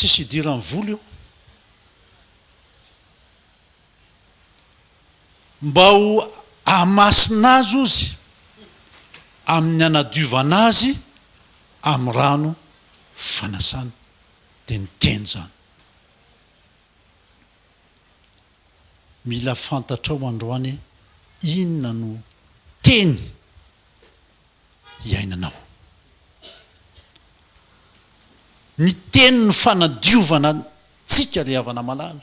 tsisy idirany voly io mba ho amasina azy ozy amin'ny anadiovana azy amin'ny rano fanasana dia ny teny zany mila fantatra ao androany inona no teny iainanao ny teny ny fanadiovana tsika le havana malala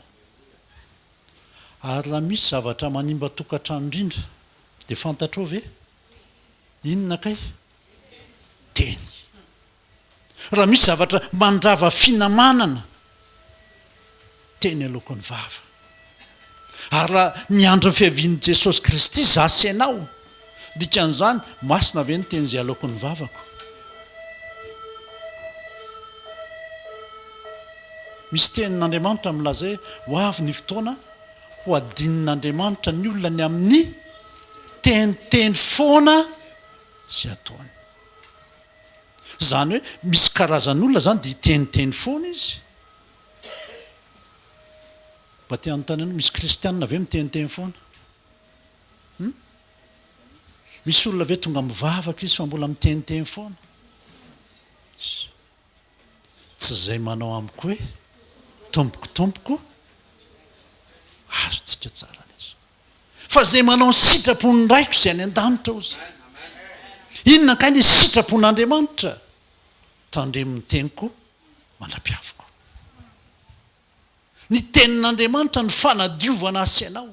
ary raha misy zavatra manimba tokantrano indrindra dia fantatrao ve inona kay teny raha misy zavatra mandrava finamanana teny alokon'ny vava ary raha miandro ny fiavian'i Jesosy Kristy zasy ianao dikan'izany masina ve ny teny izay alokon'ny vavako misy tenin'Andriamanitra milazay ho avy ny fotoana ho adinin'Andriamanitra ny olona ny amin'ny teniteny foana sy ataony zany hoe misy karazan'olona zany dia teniteny foana izy mba te anontany anao misy kristianina ve miteniteny foana misy olona ve tonga mivavaka izy fa mbola miteniteny foana tsy zay manao amiko hoe tompoko azotsika tsara izy fa zay manao ny sitrapony raiko izay any an-danitra ozy inona kay ny sitrapon'Andriamanitra tandremin'ny teniko manam-piaviko ny tenin'Andriamanitra ny fanadiovana asy ianao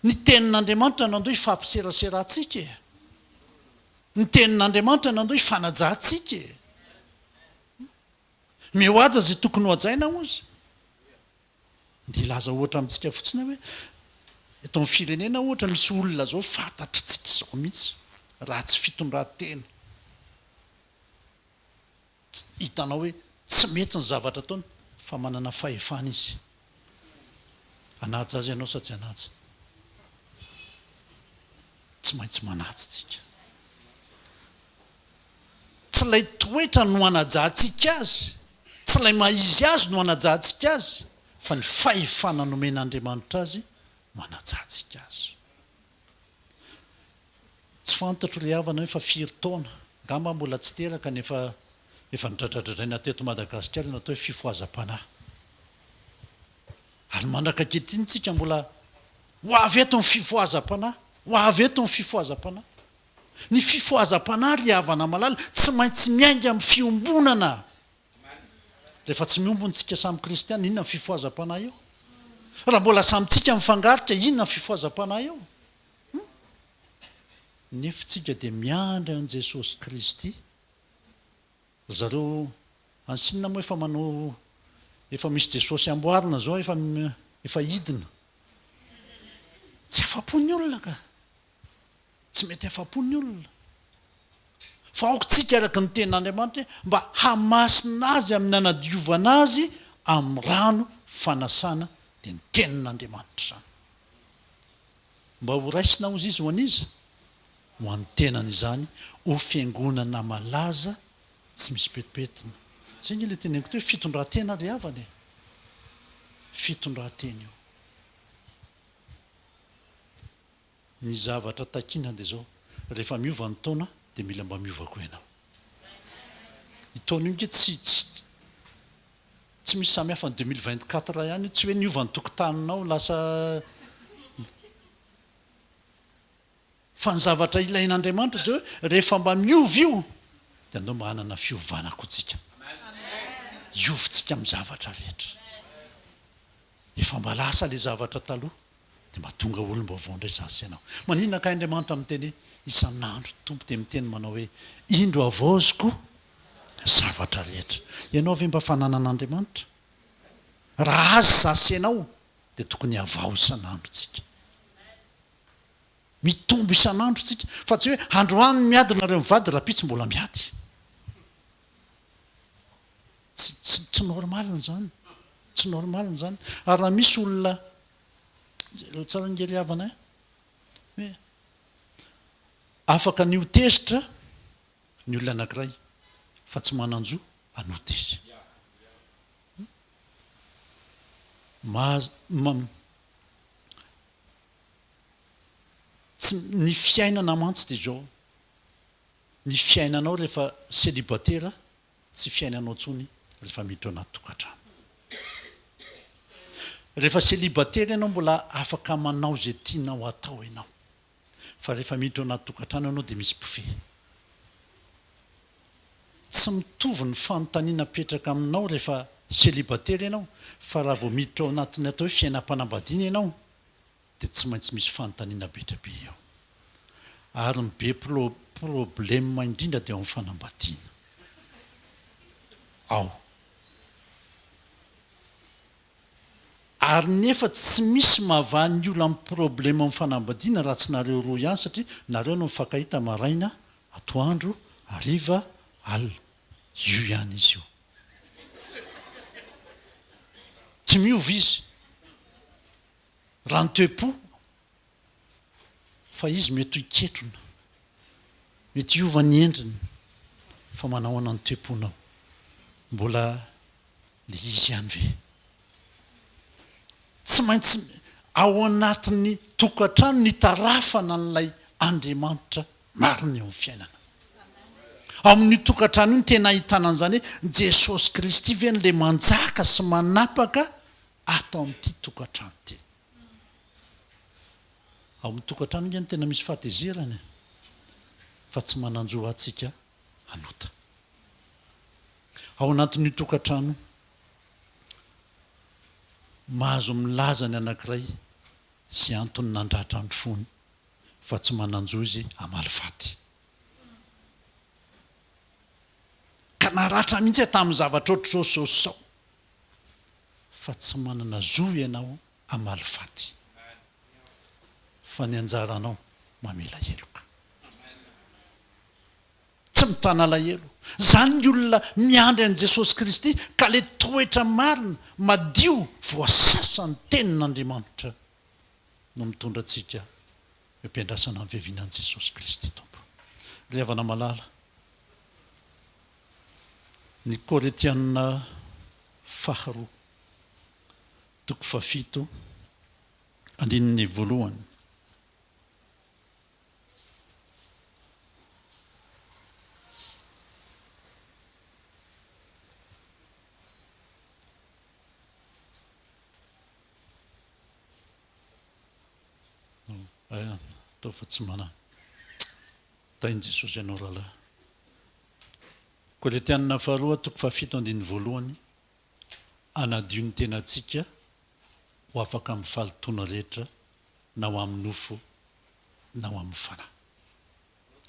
ny tenin'Andriamanitra nandao ifampiseraseratsika ny tenin'Andriamanitra nandao ifanajantsika mihoaja zay tokony ho ajaina ozy dia ilaza ohatra amintsika fotsiny hoe eto amin'ny firenena ohatra misy olona zao fantatritsika izao mihitsy raha tsy fitondran-tena hitanao hoe tsy mety ny zavatra ataony fa manana fahefana izy anaja azy ianao sa tsy anaja tsy maintsy manaja tsika tsy lay toetra no anajantsika azy tsy lay maizy azy no anajantsika azy fa ny fahefana nomen'Andriamanitra azy no anajantsika azy tsy fantatro le havana hoe fa firy taona ngamba mbola tsy teraka nefa efa nidradradradraina teto Madagasikara natao hoe fifoazam-panahy ary mandraka ankehitriny tsika mbola ho avy eto ny fifoazam-panahy ho avy eto ny fifoazam-panahy ny fifoazam-panahy ry havana malala tsy maintsy miainga amin'ny fiombonana rehefa tsy miombontsika samy kristiana inona ny fifoazam-panahy eo raha mbola samytsika mifangarika inona ny fifoazam-panahy eo nefitsika dia miandry an' Jesosy Kristy zareo ansinina moa efa manao efa misy Jesosy amboarina zao efa hidina tsy afa-pony olona ka tsy mety afa-pony olona fa aoko tsika araka ny tenin'Andriamanitra mba hamasina azy amin'ny anadiovana azy amin'ny rano fanasana dia ny tenin'Andriamanitra zany mba ho raisina ozy izy ho an'izy ho an'ny tenany izany ho fiangonana malaza tsy misy petipetina zay ny le teneniko to hoe fitondran-tena ry havany fitondran-tena io ny zavatra takina dia zao rehefa miova ny taona dia mila mba miova koa ianao itaona io nge tsy misy samy hafa ny 2024 ihany tsy hoe niova ny tokontaninao lasa fa ny zavatra ilain'Andriamanitra zao rehefa mba miova io dia andao mba hanana fiovana koa tsika iovintsika amin'ny zavatra rehetra efa mba lasa le zavatra taloha dia mba tonga olom-baovao indray zasy ianao maninona ka Andriamanitra miteny isan'andro tompo dia miteny manao hoe indro avoziko zavatra rehetra ianao ve mba fananan'Andriamanitra raha azy zasy ianao dia tokony avao isan'andro tsika mitombo isan'andro tsika fa tsy hoe androany miadinareo mivady raha pitsy mbola miady tsy normalina zany tsy normalina zany ary raha misy olona reo tsara ngery havana hoe afaka ny hotezitra ny olona anankiray fa tsy mananjo anoty izy ny fiainana mantsy dia zao ny fiainanao rehefa célibataire tsy fiainanao tsony rehefa miditra anaty tokantrano rehefa célibataire ianao mbola afaka manao zay tianao atao ianao fa rehefa miditra anaty tokantrano ianao dia misy pofehy tsy mitovy ny fanontaniana petraka aminao rehefa célibataire ianao fa raha vao miditra ao anatiny atao hoe fiainam-panambadiana ianao dia tsy maintsy misy fanontaniana betrabe eo ary mibe problème indrindra dia ao amin'ny fanambadiana ao ary nefa tsy misy mahavany olo amin'ny problème amin'ny fanambadiana raha tsy nareo roa ihany satria nareo no mifankahita maraina atoandro hariva alina io ihany izy io tsy miovy izy raha nytoepo fa izy mety hiketrona mety hiova ny endriny fa manao ana ny toeponao mbola le izy ihany ve tsy maintsy ao anatin'ny tokantrano ny tarafana n'ilay Andriamanitra mariny eo amin'ny fiainana amin'ny tokantrano io ny tena ahitana an'izany hoe Jesosy Kristy ve n'le manjaka sy manapaka atao amin'ity tokantrano ty ao amin'ny tokantrano igny tena misy fahatezerany fa tsy mananjo atsika hanota ao anatin'io tokantrano mahazo milaza ny anankiray sy antony nandratra ny fony fa tsy mananjo izy amalifaty ka naratra mihitsy tamin'ny zavatra ohatr'izao fa tsy manana zo ianao amalifaty fa ny anjaranao mamela heloka tsy mitana alahelo zany ny olona miandry an'i Jesosy Kristy ka le toetra marina madio voasasany tenin'Andriamanitra no mitondra antsika ampiandrasana amin'ny fiavianan'i Jesosy Kristy tompo ry havana malala ny Koretianina faharoa toko fafito andininy voalohany atao fa tsy mana tainy Jesosy ianao rahalahy Koretianina faharoa toko fafito andininy voalohany anadio ny tena antsika ho afaka amin'ny fahalitoana rehetra na ho amin'ny nofo na ho amin'ny fanahy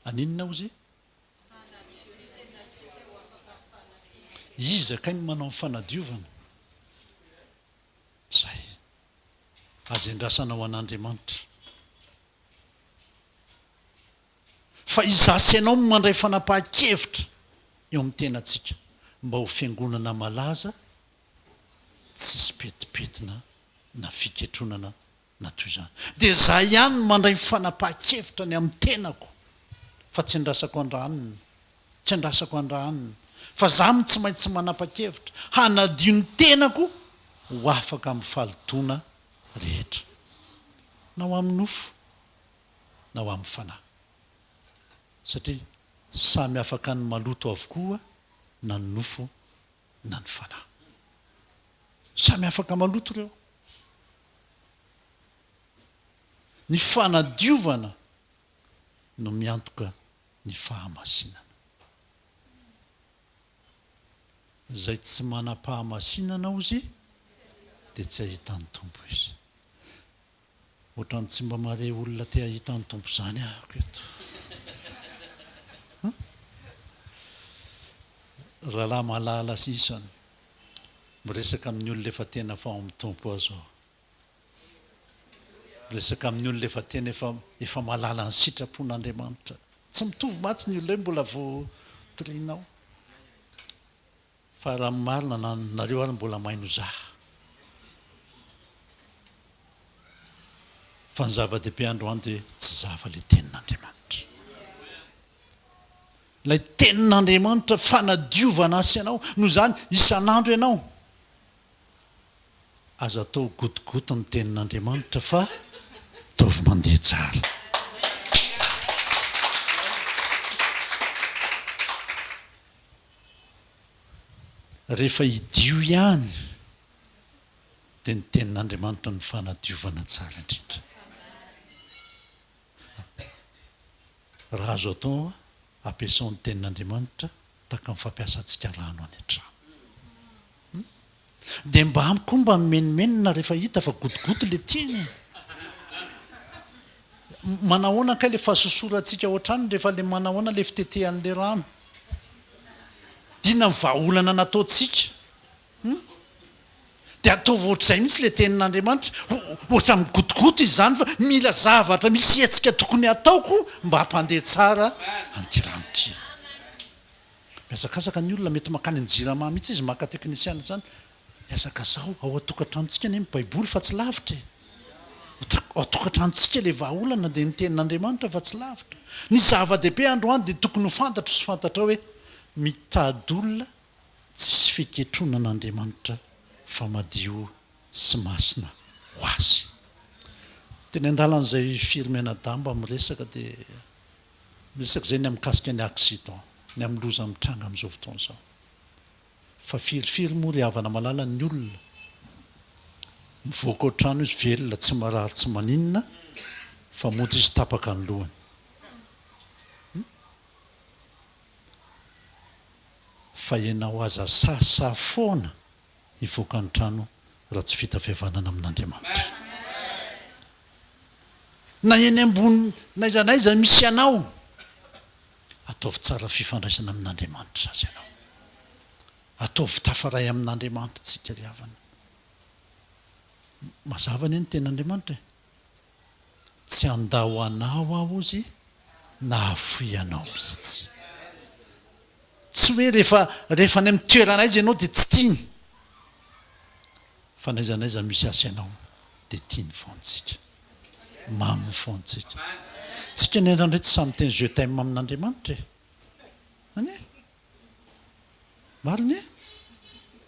aninona ozy izy akay manao ny fanadiovana zay azy andrasana ho an'Andriamanitra fa izasy ianao mandray fanapahan-kevitra eo amin'ny tena antsika mba ho fiangonana malaza tsy sipetipetina na fiketronana na toy izany dia za ihany mandray fanapahan-kevitra ny amin'ny tenako fa tsy andrasako andranina tsy andrasako andranina fa za tsy maintsy manapa-kevitra hanadio ny tenako ho afaka amin'ny fahalitoana rehetra na ho amin'ny nofo na ho amin'ny fanahy satria samy afaka ny maloto avokoa na ny nofo na ny fanahy samy afaka maloto ireo ny fanadiovana no miantoka ny fahamasinana zay tsy manam-pahamasinana ozy dia tsy ahitany tompo izy ohatrany tsy mba mare olona te ahitany tompo zany ahako eto rahalahy malala sisany miresaka amin'ny olona efa tena fa ao amin'ny tompo azo ao miresaka amin'ny olona efa tena efa malala ny sitrapon'Andriamanitra tsy mitovy matsy ny olona mbola vo trinao fa raha marina nareo ary mbola maino zaha fa ny zava-dehibe androany dia tsy zava le tenin'Andriamanitra ilay tenin'Andriamanitra fanadiovana asy ianao no zany isan'andro ianao azo atao gotigoty ny tenin'Andriamanitra fa taovy mandeha tsara. Rehefa hidio ihany dia ny tenin'Andriamanitra ny fanadiovana tsara indrindra. Raha azo atao ampiasao ny tenin'Andriamanitra taka ny fampiasantsika rano any an-trano. Dia mba amiko mba mimenomenona rehefa hita fa gotigoty le tiany. Manahoana ka le fahasosorantsika ao an-trano rehefa le manahoana le fitetehan'le rano. Dina ny vahaolana nataontsika. Dia ataovy ohatr'izay mihitsy le tenin'Andriamanitra. Ohatra amin'ny gotigoty izany fa mila zavatra misy hetsika tokony ataoko mba hampandeha tsara an'ity rano ity. Miazakazaka ny olona mety makany an-jirama mihitsy izy maka teknisiana zany. Miazaka zao ao atokantranontsika ny baiboly fa tsy lavitra. Ao atokantranontsika le vahaolana dia ny tenin'Andriamanitra fa tsy lavitra. Ny zava-dehibe androany dia tokony ho fantatro sy fantatra hoe mitady olona tsisy fiketronan'Andriamanitra fa madio sy masina ho azy. Teny an-dalan'izay firmena damba miresaka dia miresaka izay ny amikasika ny accident, ny amin'ny loza mitranga amin'izao fotoana izao. Fa firifiry moa ry havana malala ny olona. Mivoaka ao trano izy velona tsy marary tsy maninona fa mody izy tapaka ny lohany. Fa ianao aza sasa foana hivoaka ny trano raha tsy vita fihavanana amin'Andriamanitra. Na eny ambony naiza naiza misy anao, ataovy tsara fifandraisana amin'Andriamanitra azy ianao. Ataovy tafaray amin'Andriamanitra tsika ry havana. Mazava ny tenin'Andriamanitra. Tsy andao anao aho izy na afoy anao mihitsy. Tsy hoe rehefa any amin'ny toerana izy ianao dia tsy tiany. Fa naiza naiza misy asa ianao dia tiany foantsika. Mamy foantsika. Tsika ny indray tsy samy teny je t'aime amin'Andriamanitra. Any e? Marina e?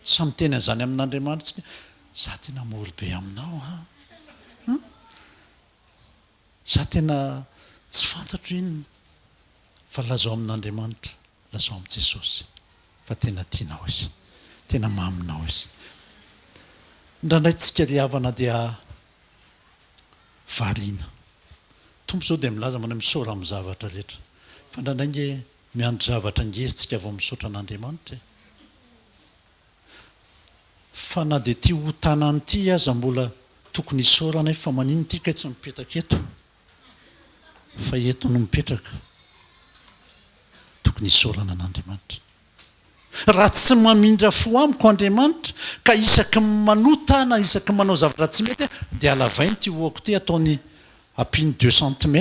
Samy teny an'izany amin'Andriamanitra. Za tena mory be aminao ha. Za tena tsy fantatro inona. Fa lazao amin'Andriamanitra, lazao amin'i Jesosy. Fa tena tianao izy. Tena maminao izy. Indraindray tsika ry havana dia variana. Tompo izao dia milaza manao misaora amin'ny zavatra rehetra. Fa indraindray nge miandry zavatra ngezitsika vao misaotra an'Andriamanitra. Fa na dia ity ho tanany ity aza mbola tokony hisaorana fa manino ity ka tsy mipetraka eto. Fa eto no mipetraka. Tokony hisaorana an'Andriamanitra. Raha tsy mamindra fo amiko Andriamanitra ka isaky manota na isaky manao zavatra tsy mety dia alavainy ity hoako ity ataony ampiny 2 cm.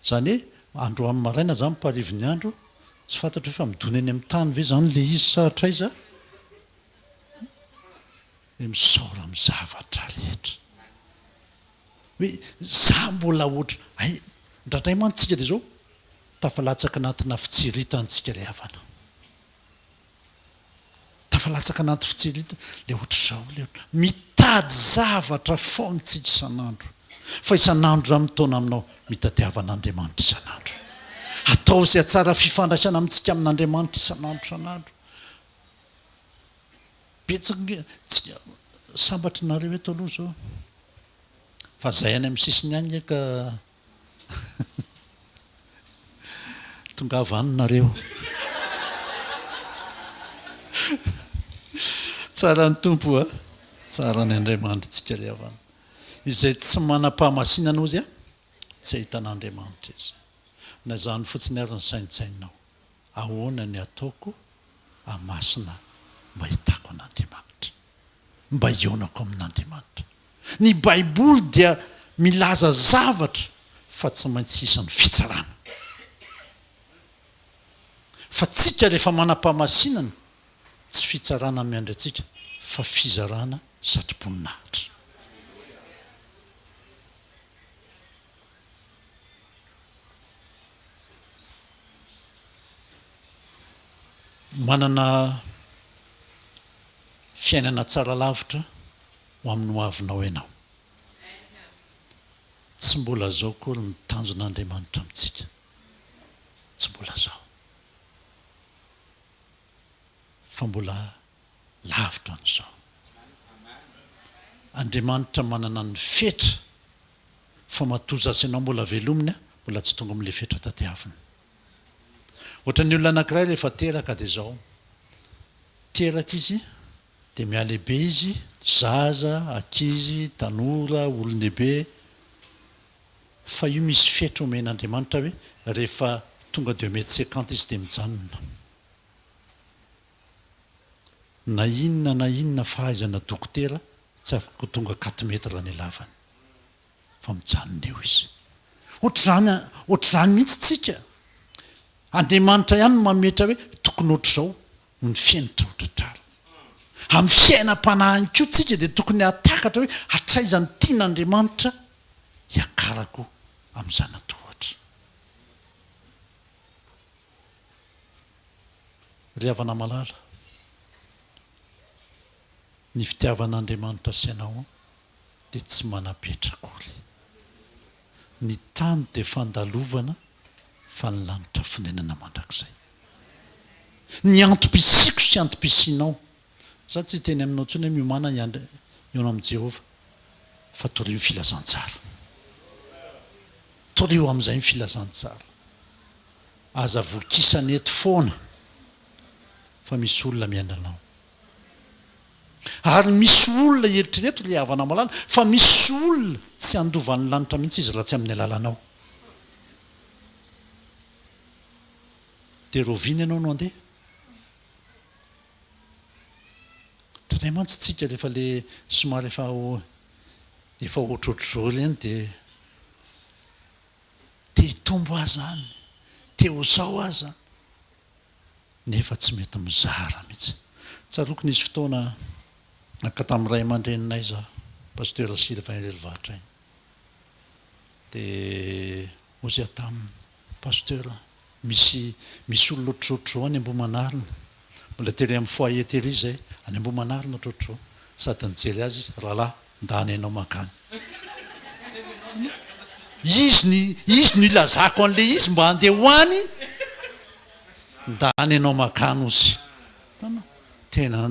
Zany hoe andro amin'ny maraina zany miparivo ny andro tsy fantatro fa midona eny amin'ny tany ve zany le izy saratra iza. Hoe misaora amin'ny zavatra rehetra. Hoe za mbola ohatra indraindray mantsika dia zao tafalatsaka anatina fitsiritantsika ry havana. Tafalatsaka anaty fitsiritan le ohatr'izao le mitady zavatra foantsika isan'andro. Fa isan'andro raha mitona aminao mitadiavan'Andriamanitra isan'andro. Atao izay tsara fifandraisana amintsika amin'Andriamanitra isan'andro. Betsaka sambatra nareo eto aloha zao. Fa zay any amin'ny sisiny any ka tonga vanonareo. Tsara ny tompo a. Tsara ny Andriamanitra tsika ry havana. Izay tsy manam-pahamasinana ozy tsy ahitan'Andriamanitra izy. Na izany fotsiny ary ny saintsainao. Ahoana ny ataoko hamasina mba hitako an'Andriamanitra. Mba hionako amin'Andriamanitra. Ny baiboly dia milaza zavatra fa tsy maintsy hisy ny fitsarana. Fa tsika rehefa manam-pahamasinana tsy fitsarana miandry antsika fa fizarana satrim-poninahitra. Manana fiainana tsara lavitra ho amin'ny hoavinao ianao. Tsy mbola zao kory ny tanjon'Andriamanitra amintsika. Tsy mbola zao. Fa mbola lavitra n'izao. Andriamanitra manana ny fetra fa matoza sy ianao mbola velominy mbola tsy tonga amin'ilay fetra tadiaviny. Ohatra ny olona anankiray rehefa teraka dia zao. Teraka izy dia mialehibe izy, zaza, ankizy, tanora, olon-dehibe. Fa io misy fetra omen'Andriamanitra hoe rehefa tonga 2,50 m izy dia mijanona. Na inona fahaizana dokotera tsy afaka tonga 4 metra ny lavany. Fa mijanona eo izy. Ohatr'izany mihitsy tsika. Andriamanitra ihany no mametra hoe tokony ohatr'izao no ny fiainatra ohatratrara. Amin'ny fiainam-panahiny koa tsika dia tokony hatakatra hoe hatraizany tian'Andriamanitra hiakarako amin'izany atohatra. Ry havana malala, ny fitiavan'Andriamanitra sy ianao dia tsy manapetra akory. Ny tany dia fandalovana fa ny lanitra fonenana mandrakizay. Ny antom-pisiko sy antom-pisianao. Za tsy teny aminao intsony hoe miomana eo amin'ny Jehova. Fa torio ny filazantsara. Torio amin'izay ny filazantsara. Aza vokisana eto foana. Fa misy olona miainanao. Ary misy olona eritrereto ilay havana malala. Fa misy olona tsy andovan'ny lanitra mihitsy izy raha tsy amin'ny alalanao. Dia roviana ianao no andeha. Tratray mantsy tsika rehefa ilay somary efa ohatrohatr'izao ireny dia te hitombo azy any, te ho zao azy any. Nefa tsy mety mizara mihitsy. Tsaroako nisy fotoana naka tamin'ny ray aman-dreninay za, pasteur Sylvain Relivatra iny. Dia ozy tamin'ny pasteur misy olona ohatrohatr'izao any Ambohimanarina. Mbola tery amin'ny foyer tery izay any Ambohimanarina ohatrohatr'izao. Sady nijery azy izy, rahalahy ndany ianao makany. Izy no ilazako an'ilay izy mba handeha hoany. Ndany ianao makany ozy. Tena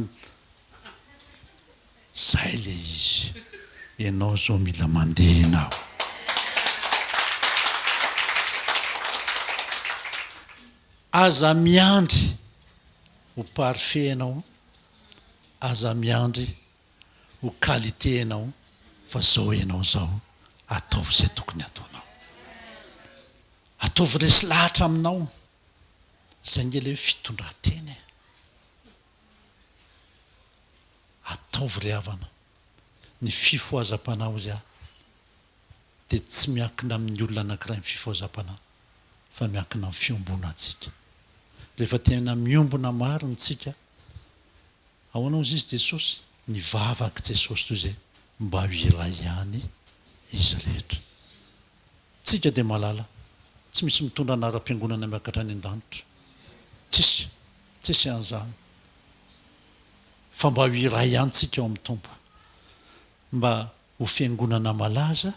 zay le izy. Ianao zao mila mandeha ianao. Aza miandry ho parfait ianao. Aza miandry ho qualité ianao. Fa zao ianao zao. Ataovy izay tokony ataonao. Ataovy resy lahatra aminao. Zay nge ilay fitondran-teny. Ataovy ry havana. Ny fifohazam-panahy ozy aho. Dia tsy miankina amin'ny olona anankiray ny fifohazam-panahy. Fa miankina amin'ny fiombona antsika. Rehefa tena miombona marina tsika. Ahoana ozy izy Jesosy? Nivavaka Jesosy toy izay. Mba ho iray ihany izy rehetra. Tsika dia malala. Tsy misy mitondra anaram-piangonana miakatra any an-danitra. Tsisy an'izany. Fa mba ho iray ihany tsika ao amin'ny tompo. Mba ho fiangonana malaza.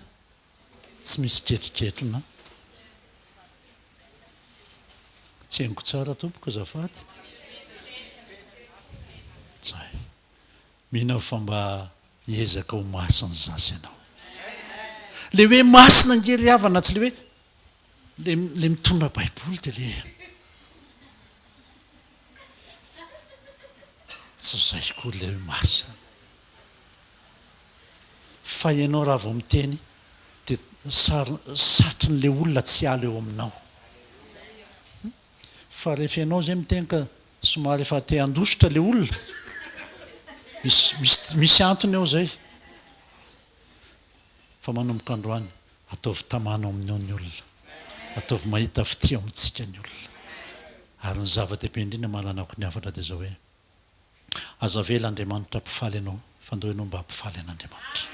Tsy misy ketriketrona. Tsy haingo tsara tompoko azafady. Zay. Mihina fa mba hiezaka ho masina zasy ianao. Le hoe masina ngery havana tsy le hoe le mitondra baiboly dia le tsy zay koa le masina. Fa ianao raha vao miteny dia satrin'le olona tsy hala eo aminao. Fa rehefa ianao zay miteny ka somary efa te handositra le olona. Misy antony ao zay. Fa manomboka androany ataovy tamana aminao ny olona. Ataovy mahita fity ao amintsika ny olona. Ary ny zava-dehibe indrindra mahalanako ny hafatra dia zao hoe aza vela Andriamanitra hampifaly ianao. Fandao ianao mba hampifaly an'Andriamanitra.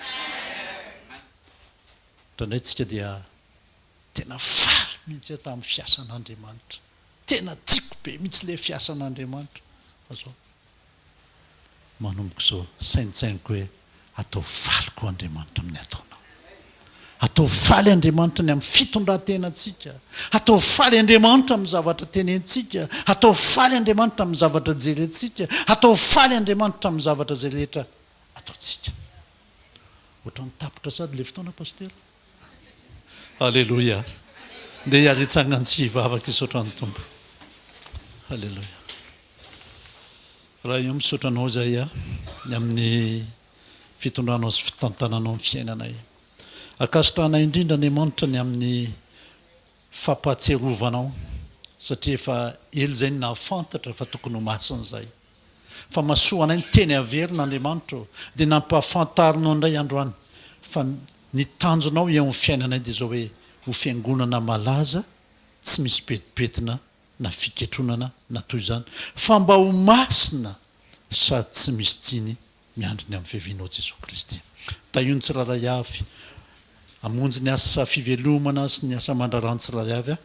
Ohatrandray tsika dia tena faly mihitsy tamin'ny fiasan'Andriamanitra. Tena tiako be mihitsy ilay fiasan'Andriamanitra. Fa zao manomboko zao saintsainiko hoe atao valiko Andriamanitra amin'ny ataonao, atao valy Andriamanitra ny amin'ny fitondran-tenantsika, atao valy Andriamanitra amin'ny zavatra tenentsika, atao valy Andriamanitra amin'ny zavatra jerentsika, atao valy Andriamanitra amin'ny zavatra zay rehetra ataontsika. Ohatra ny tapitra sady le fotoana pastera. Alleluia. Ndeha hiaritsangana tsy hivavaka isotra ny tompo. Alleluia. Raha io misotranao zay ny amin'ny fitondranao sy fitantananao amin'ny fiainanay. Akasitrahana indrindra Andriamanitra ny amin'ny fampahatsiarovanao satria efa ely zay ny nahafantatra fa tokony ho masina zay. Fa masoanay ny teny averina Andriamanitra dia nampahafantarinao indray androany fa ny tanjonao eo amin'ny fiainanay dia zao hoe ho fiangonana malaza tsy misy petipetina na fiketronana na toy izany fa mba ho masina sady tsy misy tsiny miandriny amin'ny fiavianao Jesosy Kristy. Taio ny tsiraray avy amonjy ny asa fivelomana sy ny asa mandrarano tsiraray avy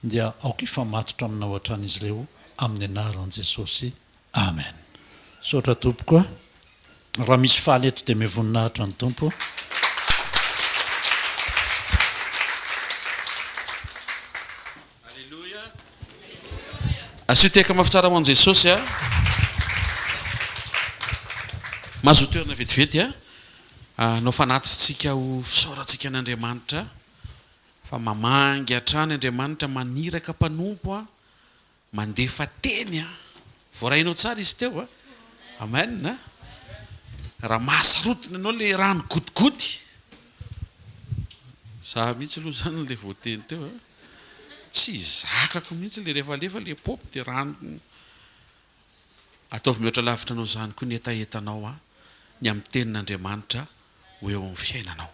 dia aoka ifamatotra aminao hatrany izy ireo amin'ny anaran'i Jesosy. Amen. Sotra tompoko a. Raha misy faly eto dia mivoninahitra ny tompo. Alleluia. Asiteka mafitsara ho an'i Jesosy a. Mahazo toerana vetivety a. Nao fanatintsika ho fisaorantsika an'Andriamanitra fa mamangy hatrany Andriamanitra maniraka mpanompo a mandefa teny a voarainao tsara izy teo a. Amen. Raha mahasarotiny anao le rano gotigody za mihitsy aloha zany le voateny teo a tsy zakako mihitsy le rehefalefa le popy dia rano ataovy mihoatra lavitra anao zany koa ny etaetanao a ny amin'ny tenin'Andriamanitra ho eo amin'ny fiainanao.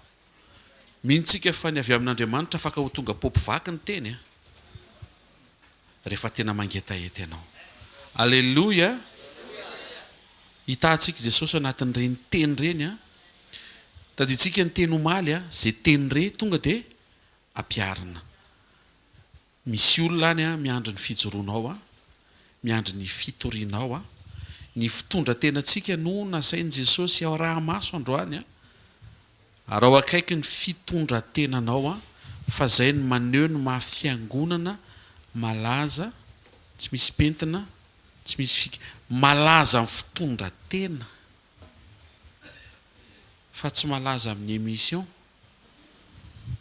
Mintsika fa ny avy amin'Andriamanitra afaka ho tonga popy vaky ny teny a rehefa tena mangetaeta ianao. Alleluia. Hitantsika Jesosy anatin'ireny teny reny a. Taditsika ny teny omaly a zay teny re tonga dia ampiarina. Misy olona any a miandry ny fijoroanao a, miandry ny fitorianao a, ny fitondran-tenantsika no nasain'i Jesosy ao raha maso androany a. Ary ao akaiky ny fitondran-tenanao a fa zay ny maneho ny mahafiangonana malaza tsy misy pentina tsy misy malaza amin'ny fitondran-tena fa tsy malaza amin'ny émission,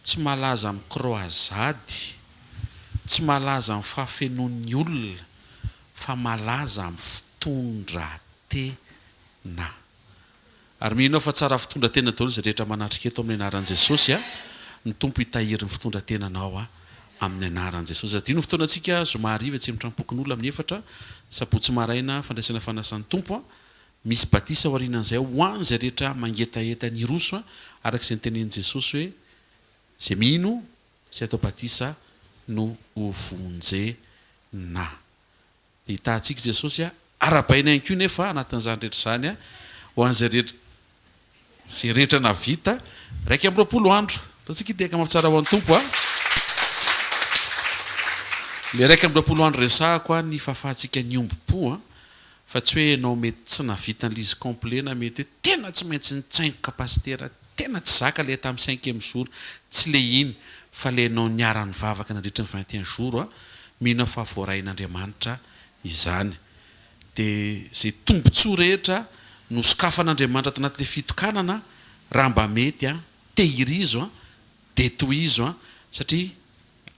tsy malaza amin'ny croisade, tsy malaza amin'ny fahafenoan'ny olona fa malaza amin'ny fitondran-tena. Ary mihinao fa tsara fitondran-tena daholo izay rehetra manatrika eto amin'ny anaran'i Jesosy a. Ny tompo hitahiry ny fitondran-tenanao a amin'ny anaran'i Jesosy. Adino fotoanantsika zoma hariva tsy mitrampokin'olona amin'ny efatra sabotsy maraina fandraisana fanasan'ny tompo a. Misy batisa ao aorianan'izay ho an'izay rehetra mangetaeta ny roso a arak'izay ny tenen'i Jesosy hoe zay mino zay atao batisa no hovonjena. Hitantsika Jesosy a arabaina ihany koa nefa anatin'izany rehetra izany a ho an'izay rehetra zay rehetra navita 120 andro. Tatsika hiteka mafitsara ho an'ny tompo a. Le 120 andro resahako a ny fahafahantsika ny ombom-po a fa tsy hoe ianao mety tsy navita ny lizy complet na mety hoe tena tsy maintsy nitsaingo kapasitera tena tsy zaka le tamin'ny 5e jour tsy le iny fa le ianao niara-ny vavaka nandritra ny 21 jour a mihinao fa voarain'Andriamanitra izany. Dia zay tombontsoa rehetra no sokafan'Andriamanitra ato anatin'le fitokanana raha mba mety a tehirizo a detoizo a satria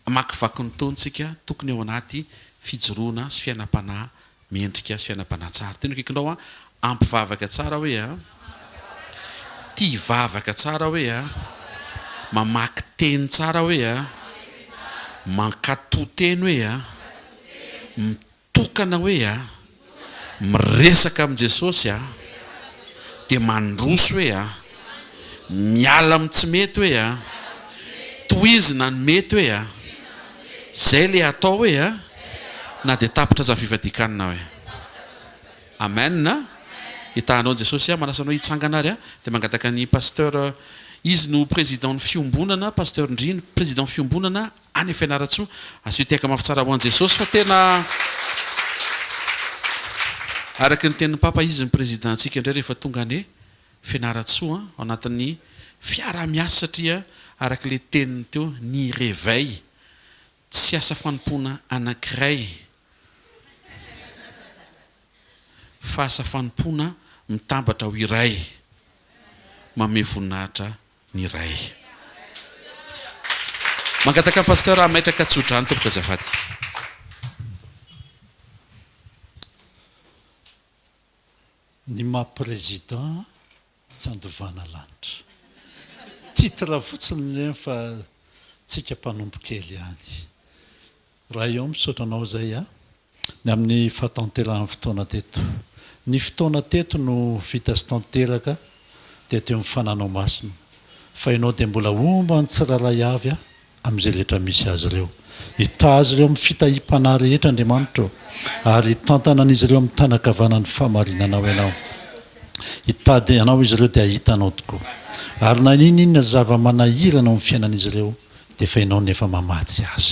makivaky ny taontsika tokony ao anaty fijoroana sy fiainam-panahy mendrika sy fiainam-panahy tsara. Tena kaikinao a ampivavaka tsara hoe a tia vavaka tsara hoe a mamaky teny tsara hoe a mankatoa teny hoe a mitokana hoe a miresaka amin'i Jesosy a dia mandroso hoe a miala amin'ny tsy mety hoe a tohizina ny mety hoe a zay le atao hoe a na dia tapitra za fivadikanina hoe. Amen. Hitahanao Jesosy a manasanao hitsangana ary a dia mangataka ny pasteur izy no président ny fiombonana pasteur Ndriny président fiombonana any Fianaratsoa. Azo hiteka mafitsara ho an'i Jesosy fa tena araky ny tenin'ny papa izy ny prézidentsika indray rehefa tonga any hoe fianaratsoa ao anatin'ny fiara-miasa satria araky le teniny teo ny réveil tsy asa fanompoana anankiray fa asa fanompoana mitambatra ho iray mame voninahitra ny iray mangataka pasteur mametraka tsodrany tomboka azafady ny maha-président tsy andovana lanitra titre fotsiny fa tsika mpanompo-kely any raha eo misaotranao zay a ny amin'ny fatanterahany fotoana teto ny fotoana teto no vita sy tanteraka dia teo mifananao masina fa ianao dia mbola omba ny tsiralay avy a amin'izay rehetra misy azy ireo hita azy ireo amin'ny fitahim-panahy rehetra Andriamanitra ary tantana an'izy ireo amin'ny tanakavanany famarinanao ianao hitady ianao izy ireo dia hitanao tokoa ary na ninina zava-manahirana amin'ny fiainan'izy ireo dia efa ianao nefa mamatsy azy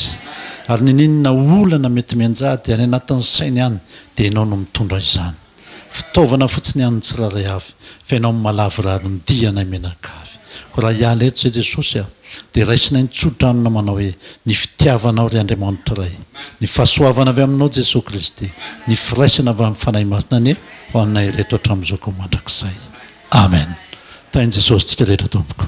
ary ninina olana mety mianjady any anatin'ny sainy any dia ianao no mitondra izany fitaovana fotsiny any tsiralay avy fa ianao malavorary ny diana menakavy ko raha hiala eto zay Jesosy a dia raisina nitsodranona manao hoe ny fitiavanao ry Andriamanitra ray ny fahasoavana avy aminao Jesosy Kristy ny firaisana avy amin'ny fanahy masina ny ho anay reto hatramin'izao koa mandrakizay amen tainy Jesosy tsika rehetra tompoko